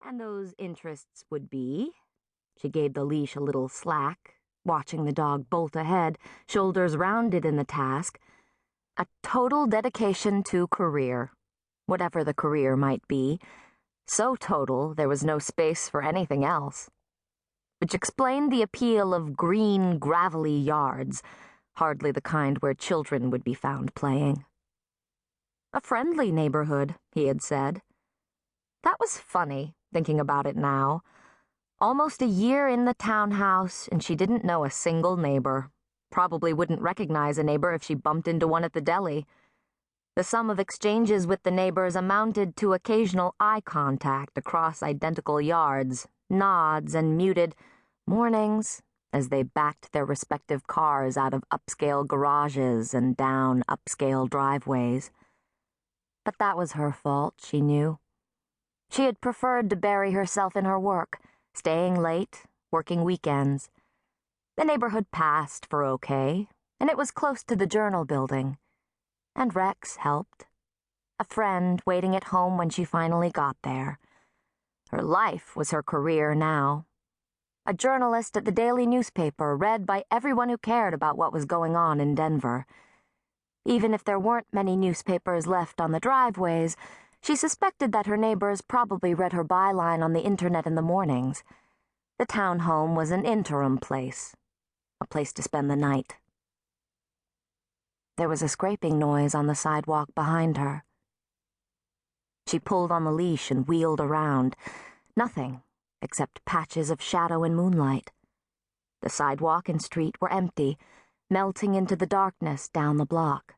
And those interests would be, she gave the leash a little slack, watching the dog bolt ahead, shoulders rounded in the task, a total dedication to career, whatever the career might be, so total there was no space for anything else. Which explained the appeal of green, gravelly yards, hardly the kind where children would be found playing. A friendly neighborhood, he had said. That was funny, thinking about it now. Almost a year in the townhouse, and she didn't know a single neighbor. Probably wouldn't recognize a neighbor if she bumped into one at the deli. The sum of exchanges with the neighbors amounted to occasional eye contact across identical yards, nods and muted mornings as they backed their respective cars out of upscale garages and down upscale driveways. But that was her fault, she knew. She had preferred to bury herself in her work, staying late, working weekends. The neighborhood passed for okay, and it was close to the Journal building. And Rex helped. A friend waiting at home when she finally got there. Her life was her career now. A journalist at the daily newspaper read by everyone who cared about what was going on in Denver. Even if there weren't many newspapers left on the driveways, she suspected that her neighbors probably read her byline on the internet in the mornings. The townhome was an interim place, a place to spend the night. There was a scraping noise on the sidewalk behind her. She pulled on the leash and wheeled around. Nothing, except patches of shadow and moonlight. The sidewalk and street were empty, melting into the darkness down the block.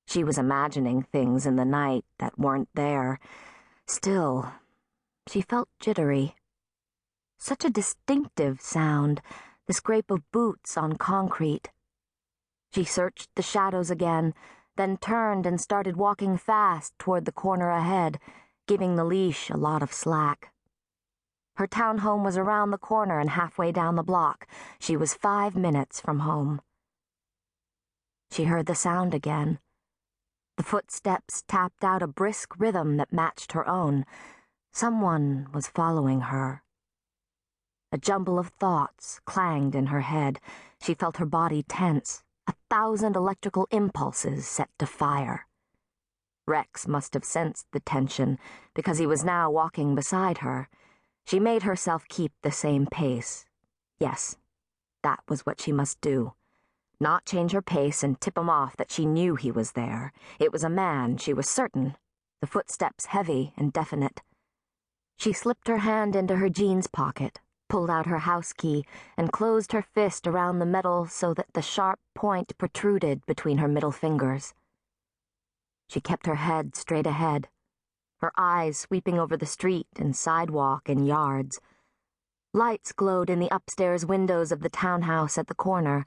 She was imagining things in the night that weren't there. Still, she felt jittery. Such a distinctive sound, the scrape of boots on concrete. She searched the shadows again, then turned and started walking fast toward the corner ahead, giving the leash a lot of slack. Her townhome was around the corner and halfway down the block. She was 5 minutes from home. She heard the sound again. The footsteps tapped out a brisk rhythm that matched her own. Someone was following her. A jumble of thoughts clanged in her head. She felt her body tense, 1,000 electrical impulses set to fire. Rex must have sensed the tension, because he was now walking beside her. She made herself keep the same pace. Yes, that was what she must do. Not change her pace and tip him off that she knew he was there. It was a man, she was certain, the footsteps heavy and definite. She slipped her hand into her jeans pocket, pulled out her house key, and closed her fist around the metal so that the sharp point protruded between her middle fingers. She kept her head straight ahead, her eyes sweeping over the street and sidewalk and yards. Lights glowed in the upstairs windows of the townhouse at the corner.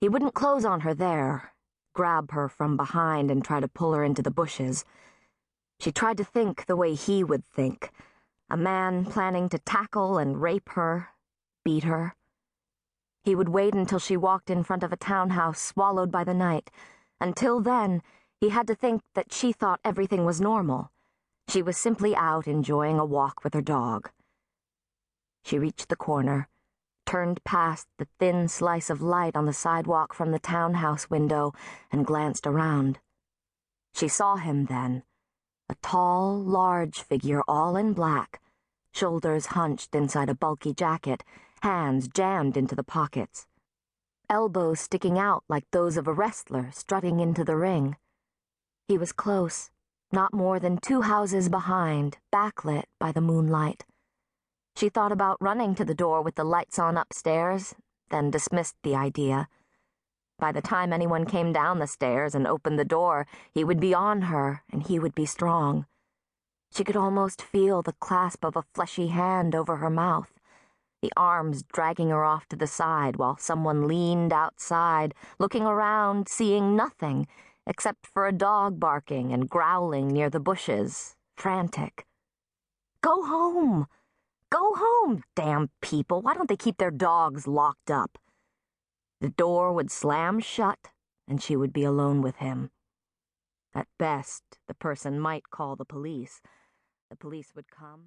He wouldn't close on her there, grab her from behind and try to pull her into the bushes. She tried to think the way he would think. A man planning to tackle and rape her, beat her. He would wait until she walked in front of a townhouse swallowed by the night. Until then, he had to think that she thought everything was normal. She was simply out enjoying a walk with her dog. She reached the corner, turned past the thin slice of light on the sidewalk from the townhouse window, and glanced around. She saw him then, a tall, large figure all in black, shoulders hunched inside a bulky jacket, hands jammed into the pockets, elbows sticking out like those of a wrestler strutting into the ring. He was close, not more than 2 houses behind, backlit by the moonlight. She thought about running to the door with the lights on upstairs, then dismissed the idea. By the time anyone came down the stairs and opened the door, he would be on her, and he would be strong. She could almost feel the clasp of a fleshy hand over her mouth, the arms dragging her off to the side while someone leaned outside, looking around, seeing nothing, except for a dog barking and growling near the bushes, frantic. "Go home! Go home, damn people! Why don't they keep their dogs locked up?" The door would slam shut, and she would be alone with him. At best, the person might call the police. The police would come.